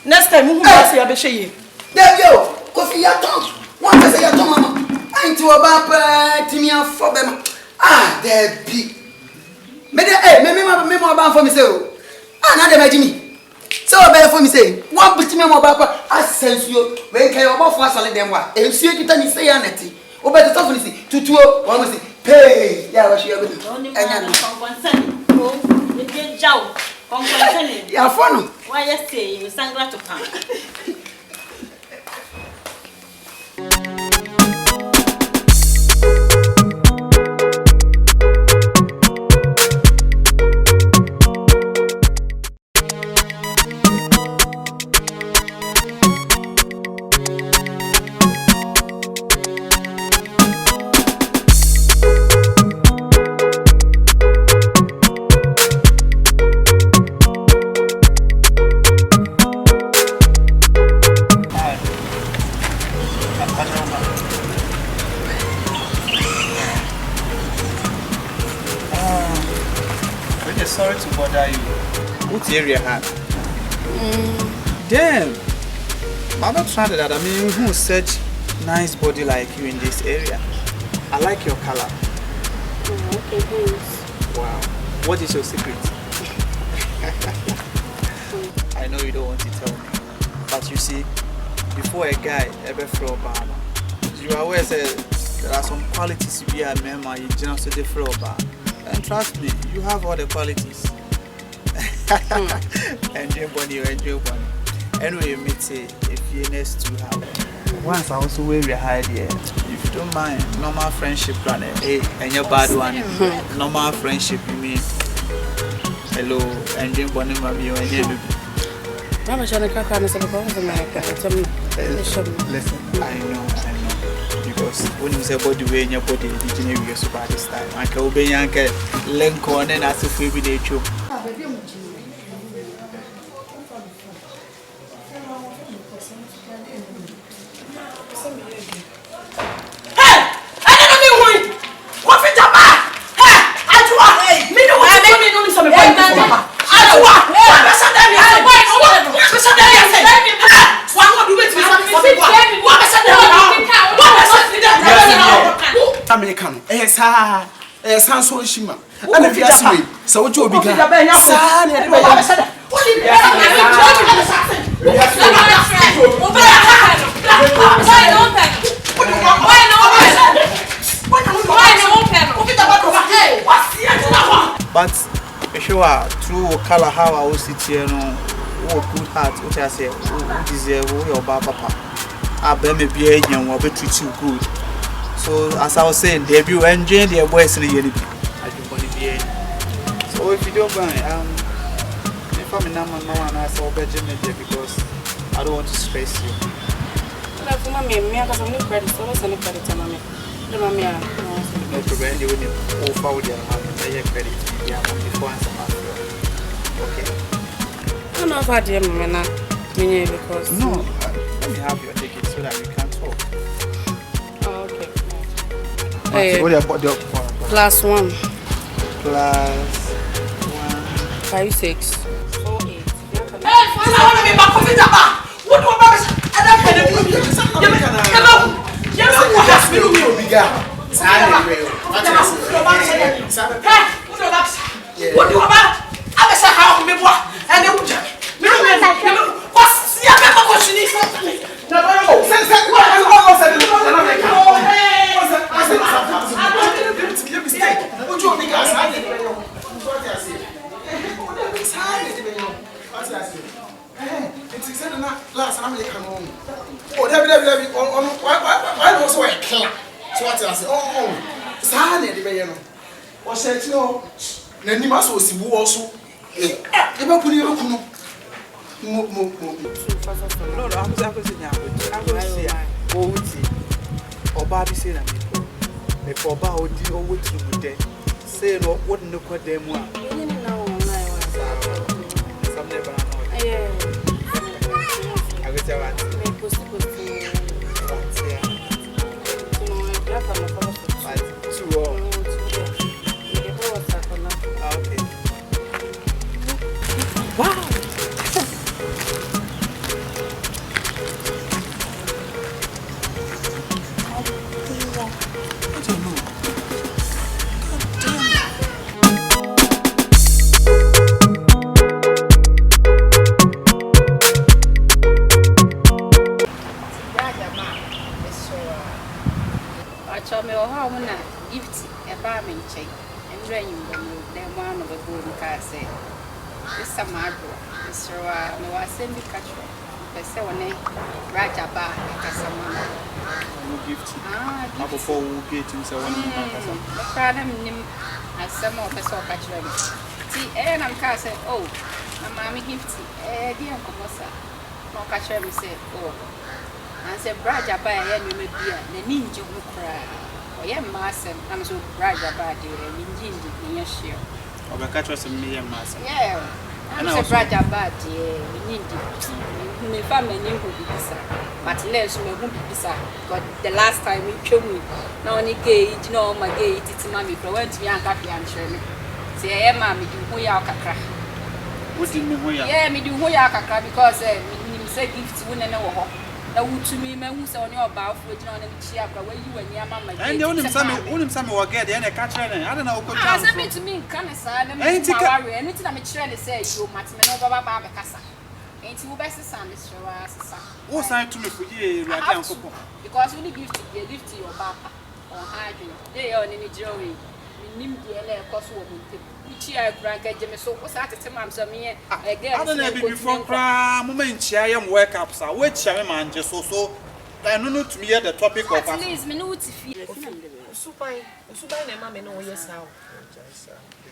Next time, who will say I be shame? There you coffee ya talk. One person ya talk, mama. Ain't you about Timia for them? Ah, there be. Me about for me say. Ah, na dem Jimmy. So be for me say. One bit me about sense you. When can you about for solid them wa. E su ekita ni say anati. O be to for ni tutuo. One say pay. Ya wa share good. Enya no. Oh, you get jaw. Ya fono. Why you say you sangla to come? Sorry to bother you. What area had? Damn. I'm not trying that. I mean, who such nice body like you in this area? I like your color. Okay, thanks. Wow. What is your secret? I know you don't want to tell me, but you see, before a guy ever throw Obama, you are aware that there are some qualities to be a member. You just to throw Obama. And trust me, you have all the qualities. Enjoy money. Anyway, you meet say if you're next to have. Once I also wear your hide here. If you don't mind, normal friendship plan. Hey, and your bad one. Normal friendship, you mean? Hello, enjoy money, mommy, and you. Mama, trying to crack on us about Listen, I know. Because when you say about the way in your body, you know you're so bad this time. I can obey and get link on and ask if we be the truth. American. So shima. And if you ask me, so what you be got? But sure, true color how I will sit here, no, good heart, which I say, who deserve your papa. I bet me be a young will treat you good. So as I was saying, debut engine the boys in the year. I do want to be. So if you don't mind, if I'm in Nama and I saw Benjamin there because I don't want to stress you. No problem, you will offer with your hand credit before okay. I don't know if I did because no, let me have your ticket so that we can talk. Oh, okay. What about the plus 1 5 6 4 8. Hey, I want to be back with Jabba. What do I Eba kuni eba kunu. Mo. No, I'm saying oh, Oba be saying me for Oba odi owo tu mu de. Say no what no kwa dem wa. Some never know. Yeah. I will tell you. Me post. Wow. Me or how na Gifty a barman check and drain them one of a good car say. This a madro, Mr. No, I send you catch the 7 Rajabar, Casamana. No Gifty. I before we get him so one. The problem as some of us all catch them. See, and I'm car said, oh, my mammy Gifty, dear Comosa. No catch them say, oh. And said, Rajabar, you may be the ninja who cry. Yeah, master, I'm so bright about you, and indeed, in your share. Or the catch was a million master. Yeah, I'm so bright about you, we need it. My family knew who did this, but less me won't be this. But the last time we killed me, no only gate, no, my gate, it's mammy, for went to young happy and shirley. Say, mammy, do who you are crack. What did me who you are? Yeah, me do who you are crack because you say gifts wouldn't know. Now, to me, man, who's on your bath with on and cheer, but when you and your mamma, and the only some will get the end of catcher, I don't know what I to me, can I say, and anything I'm trying to say, you, Martin, over Baba Cassa. Ain't you best son, Mr. Ross? What's I to me for you, because we give to your papa or hiding. They are in the jury. We need the LA cost which I drank a Jimmy so what's at the time I'm some here again. I don't know before moment I am work up, so which I man just so I don't know to me the topic of at least minutes. Super, and mamma know yes how.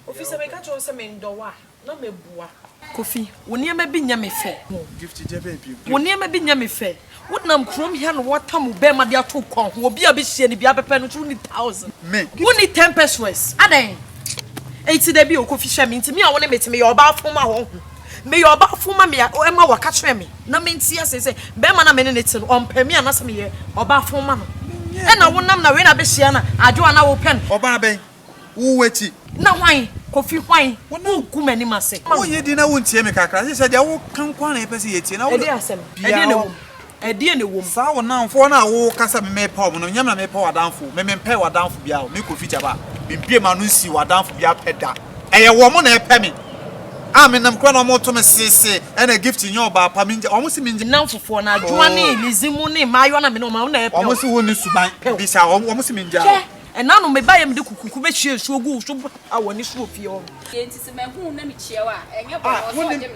Officer, I got you some in Dowa, no me bois. Coffee, when you may be near me fair. Gifty baby. When you may be near me fair. What nam chrome here and what time will bear my dear 2 con will be a bit shady, be a pen 2,000. Me, you need 10 pesos. Ade. 80 there be a coffee sharing to me. I want to meet me or about for my home. May your about for mammy or Emma will catch me. No means yes, say, Bemana minutes on Pemmy and us me or about for mamma. And I won't know when I be Siana. I do an hour pen or Babe. Who wait? Now, wine, coffee, wine. What no good many must say. Oh, you didn't want to me, Cacra. He said, I will come one episode. I didn't woman. Sour now for an hour, Cassa may power, no Yama may power down for, may pay what down for Biao, Nico Fijaba, be Manusi, what down for Bia Peda. A woman a penny. I'm in them crown more to say, and a gift in your bar, Pamin, almost means now for now. Joanne, Lizimone, my one, I'm no almost wouldn't to buy this hour, almost mean Jar. And now me buy him the cucumber so good, so I want to show you. It's a man who let me cheer and your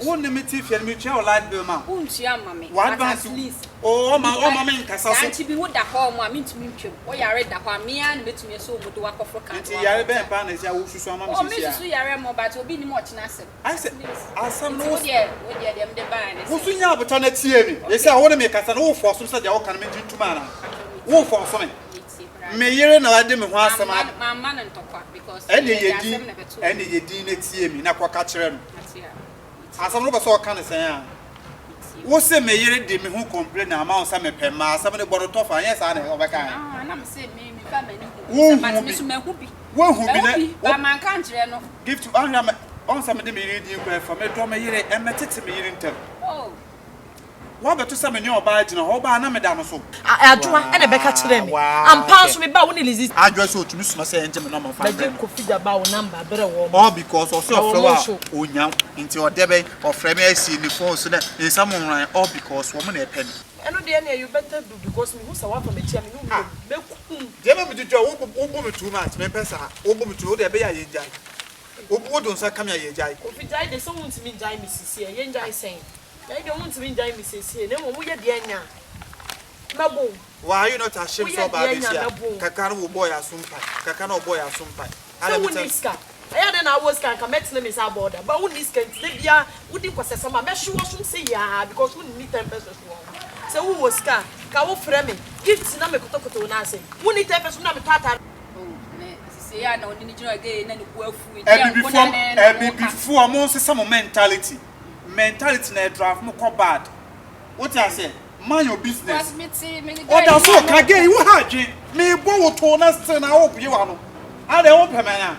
wouldn't me teeth and me child like Burma. Won't you, mammy? What advance, please? Oh, my Cassa, to be what the home, I mean to meet you. Oh, you read the one, me and bet me so would walk off for country. I bet Panas, I will show some of my but will be much nicer. I said, I some no, dear, with them the band. Who's in your opportunity? They say, I want to make us an old for some such a can make to man. Wolf for something. Me yere na wade me ho asema my man and talk because any ye din na tie mi na kwaka kire no asem no be so ka ne sen a wo se me yere de me ho complain na ma onsa me pema asem ne bodo tofa yes a na obeka na me say me fa mani hu but me so me hu bi wo hu bi na ba man kan kire no give to anhia onsa me de me yere din kwa fa me do me yere emetete me yere ntem oh what better some in your badge and a whole bar, no, so I do and a becker to them. I'm passing me about when it is. I just want to miss my saying, number 5. Could figure about number better all because of so flower, young into your debate or frame in the phone so that in some online all because woman a penny. I know the you better do because me who's a water me chairman. Never be to open too much, me pesa, open to the bay. What don't I come here, Jai? If you die, there's someone to me, Jai, Mrs. Yen Jai saying. I don't want to be dying, Mrs. Here. No, we are the Anya. Mabo. Why are you not ashamed so bad? Kakano boy as soon pie. Kakano boy as soon pie. I don't I then I was can met them is our border, but when this can Libya, wouldn't possess some mesh was say ya because we need 10 pesos. So who was car? Cow frame, gifts na me kotokoto na say. We need 10 pesos na me tata. Say I know ni again and go food. And before most some mentality. Mentality na draft mo ko bad. What I say? Mind your business. Oh, that's all. Again, you had me go to na say na hope you ano. How they open man.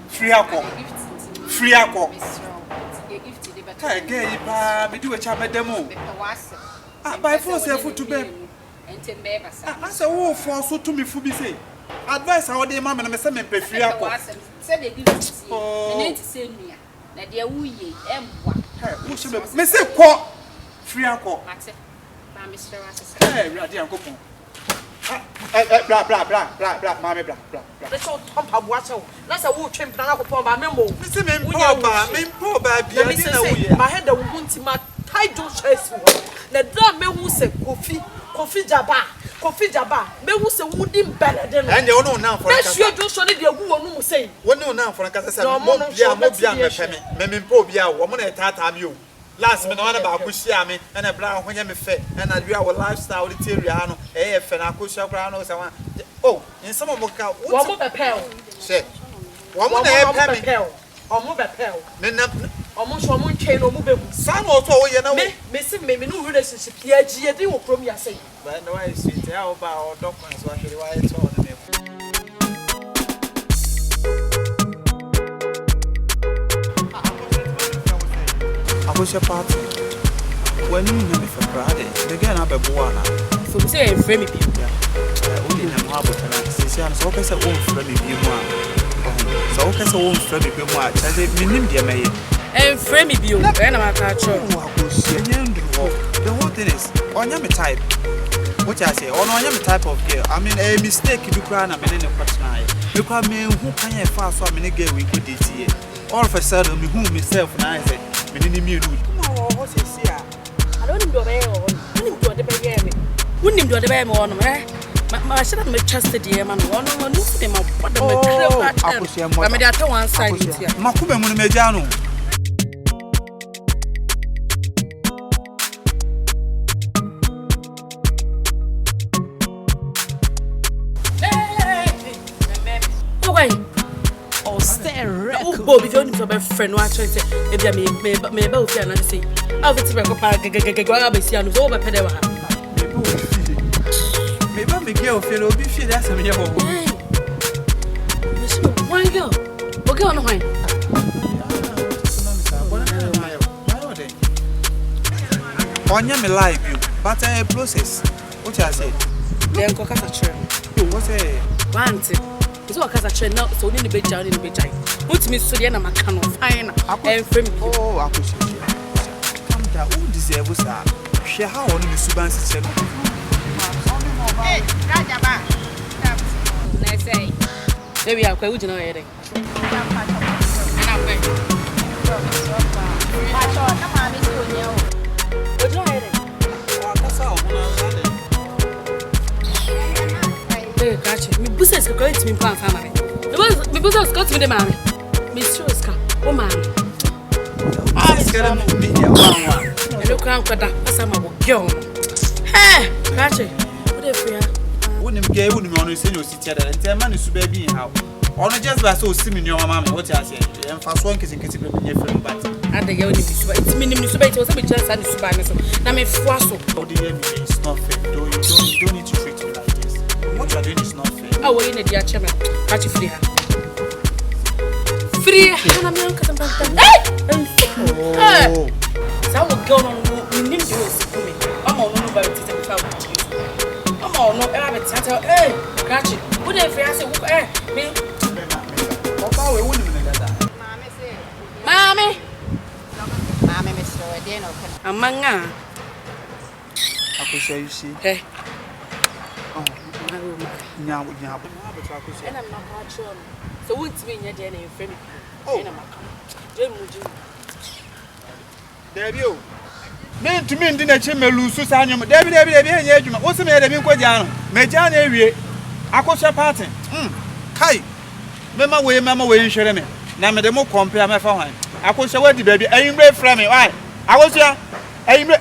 Free alcohol. Free alcohol. Again, me do a chama demo. By force food to bed. I say oh for so to me fu be say. Advice how dey mama na me say me pay free alcohol. Say dey give it. Me need to say me. Na dey wuye emwa. Me say ko free alcohol. Mate. Ba me sure asese. Hey, ready am go pon. Blah blah blah blah blah mama blah blah. Let's all pump up watch out. Let's a wood trim plan upon my memo. Me say me po ba bia me say my head the wunti ma tie do chase wo. Na drum me hu say Kofi jabar me hu say wudin bele de no. And you know now for me sure do so ne de gu wonu mu say. Wonu now for kasa say mo bia me peme me po bia wo mo na tata bi o. Last me no na ba akushia me na bra ho nya me fe na we our lifestyle the theory no e fe na akushia bra no say one. Oh, in some of ka wo mo be pel. Say. Wo mo na e pe me. Omo be pel. Me na omo so omo ntwe no mo be mu. San o so wo ye na wo. Me see me no relationship ya ji e dey wo krom ya say. But no why sweet ya o ba o documents wa hiri wa e to na me. Akusha party. When you know me for Friday, the girl na be boana. So we say e frame me people. Only na mo abota na sisi an so o kasa o frame me bi mu a. So o kasa o frame me bi mu a. Chaje minim de meye. And frame me bio, and I'm a the whole thing is, on your type. What I say, on your type of girl. I mean, a mistake you do cry and I'm in a question. You call me who can you fast so many girl we could this year. All of a sudden, me who myself and I said, me didn't mean rude. Come on, what's this here? I don't do the baby. Wouldn't do the baby on me. I should have trusted the man. One on him, what the I made that one side. Makube Munimejano. Bob, if you only have a friend, watch it. If you may both and I say, I'll be to go park, grab a sian over Pedeva. Maybe my girl feel be feel that's a minute. Why go? Okay, on the way. On your life, you, but a process. What I say? Then cook as a chair. What's a fancy? So I can't now, so in the bed down in the bed. Put me so the end of my can fine and frame. Oh, I could come down. Who deserves that? Share how on the Suban system. Hey, jabar. Let's say, maybe I'll quite know anything. Me business ko it me pan family. Me business ko to me the mama. Me shows ka o mama. Ah, skara me dia wan. E lo kan kwada asa ma bo girl. Hey, kache. Wo dey free. Wonim ge wonim ono se no sitia da ntia ma ne su ba bi ha. Ono just ba so si me nyoma mama. What you say? Em fa so nkesi nkesi be nye frame bat. Ade ge wonim su ba. It me nim su ba it o se me chance ani su ba ne so. Na me fua so. How dey hear me? It's not fair. Don't need to treat me like this. What you are doing is not fair. Oh, we're in the dear chairman. Catch you free. Free. And I'm young. Hey! So we're going on. We need to see me. I'm on no about it. I'm on no rabbit. Hey, catch it. What if I say, hey, me? Mommy, Mr. Dino. Among us. I could say, you see. Hey. Now, and I'm not sure. So, what's mean your DNA in frame? Oh, there you mean to me, didn't you lose Susan? David, what's the matter? Major, I could say party. Hi. Mema we nhwere me. Na me de mo compare me fa hwan. Akosha we di baby. Ayimre frame me. Why? Akosha ayimre